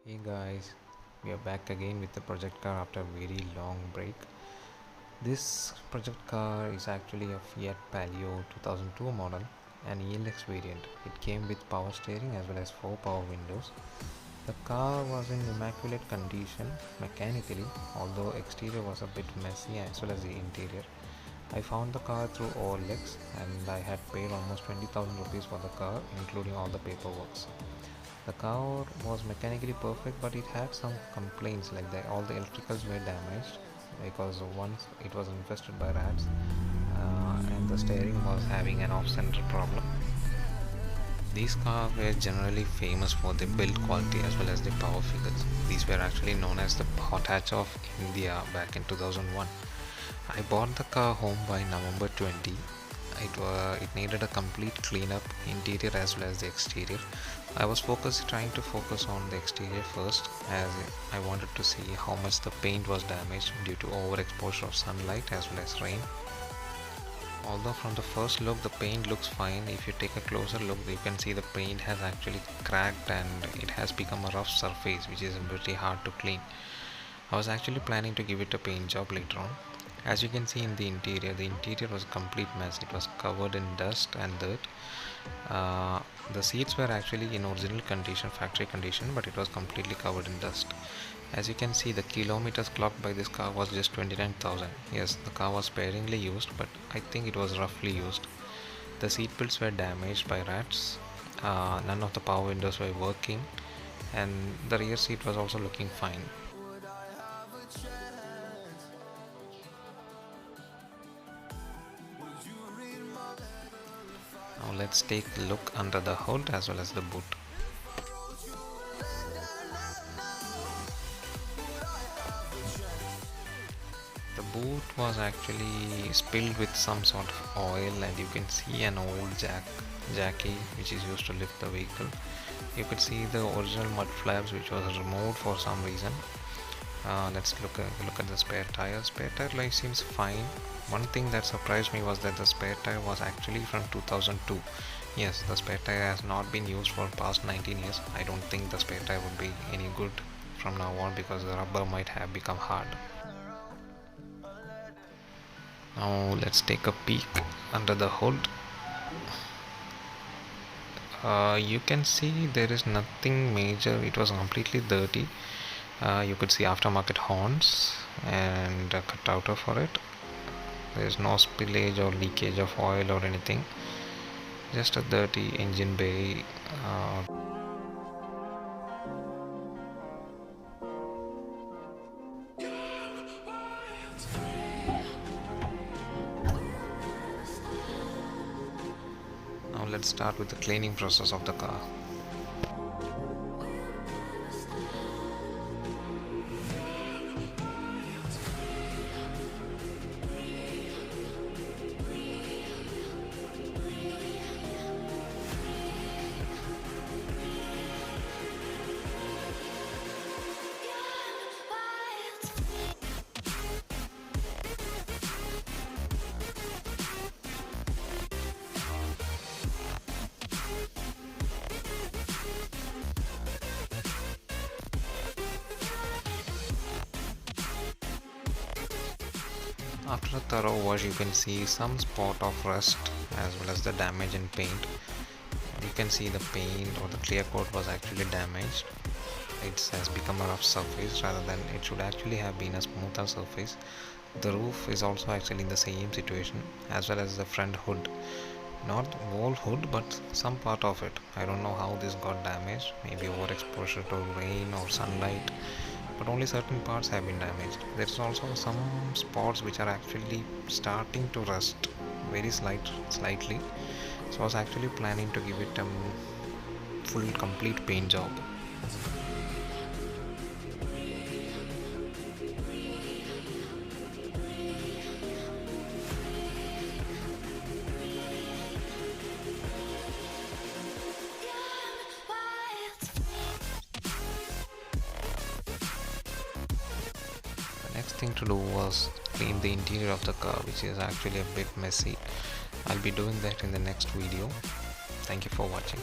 Hey guys, we are back again with the project car after a very long break. This project car is actually a Fiat Palio 2002 model, an ELX variant. It came with power steering as well as 4 power windows. The car was in immaculate condition mechanically, although exterior was a bit messy as well as the interior. I found the car through OLX and I had paid almost 20,000 rupees for the car, including all the paperwork. The car was mechanically perfect, but it had some complaints like that all the electricals were damaged because once it was infested by rats, and the steering was having an off-center problem. These cars were generally famous for their build quality as well as their power figures. These were actually known as the hot hatch of India back in 2001. I bought the car home by November 20. It needed a complete cleanup, interior as well as the exterior. I was trying to focus on the exterior first, as I wanted to see how much the paint was damaged due to overexposure of sunlight as well as rain. Although from the first look the paint looks fine, if you take a closer look you can see the paint has actually cracked and it has become a rough surface which is pretty hard to clean. I was actually planning to give it a paint job later on. As you can see in the interior was a complete mess. It was covered in dust and dirt. The seats were actually in original condition, factory condition, but it was completely covered in dust. As you can see, the kilometers clocked by this car was just 29,000. Yes, the car was sparingly used, but I think it was roughly used. The seat belts were damaged by rats. None of the power windows were working, and the rear seat was also looking fine. Now let's take a look under the hood as well as the boot. The boot was actually spilled with some sort of oil, and you can see an old jacky which is used to lift the vehicle. You could see the original mud flaps which was removed for some reason. Let's look at the spare tire. Spare tire life seems fine. One thing that surprised me was that the spare tire was actually from 2002. Yes, the spare tire has not been used for past 19 years. I don't think the spare tire would be any good from now on because the rubber might have become hard. Now let's take a peek under the hood. You can see there is nothing major. It was completely dirty. You could see aftermarket horns and a cutout for it. There is no spillage or leakage of oil or anything, just a dirty engine bay. Now let's start with the cleaning process of the car. After a thorough wash, you can see some spot of rust as well as the damage in paint. You can see the paint or the clear coat was actually damaged. It has become a rough surface rather than it should actually have been a smoother surface. The roof is also actually in the same situation as well as the front hood. Not the whole hood but some part of it. I don't know how this got damaged, maybe overexposure to rain or sunlight, but only certain parts have been damaged. There's also some spots which are actually starting to rust very slightly. So I was actually planning to give it a full complete paint job. Next thing to do was clean the interior of the car, which is actually a bit messy. I'll be doing that in the next video. Thank you for watching.